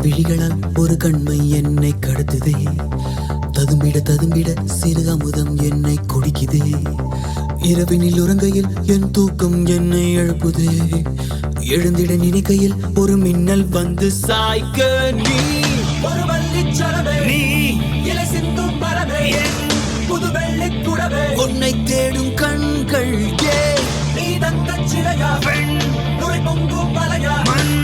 விழிகளால் ஒரு கண்மை என்னை கடத்துதே. ததும்பிட ததும்பிட சிறு அமுதம் என்னை குடிக்குதே. இரவினில் உறங்கையில் என் தூக்கம் என்னை எழுப்புதே. எழுந்திட நினைக்கையில் ஒரு மின்னல் வந்து சாய்க்க நீ ஒரு வள்ளிச்சரவே, நீ இலை சிந்தும் மரமே, புது வெள்ளி குடவே, உன்னை தேடும் கண்கள் ஏ நீ தந்த சிலையா, பெண் நுரை பொங்கும் மலையா, மண்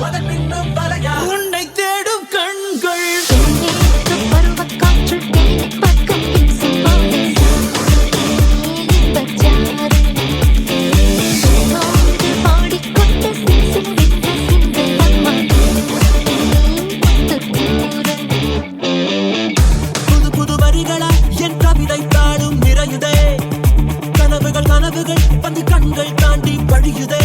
அதன் பின்னும் வலையா, உன்னை தேடும் கண்கள் கனவுகள் வந்து கண்கள் தாண்டி வழியுதே.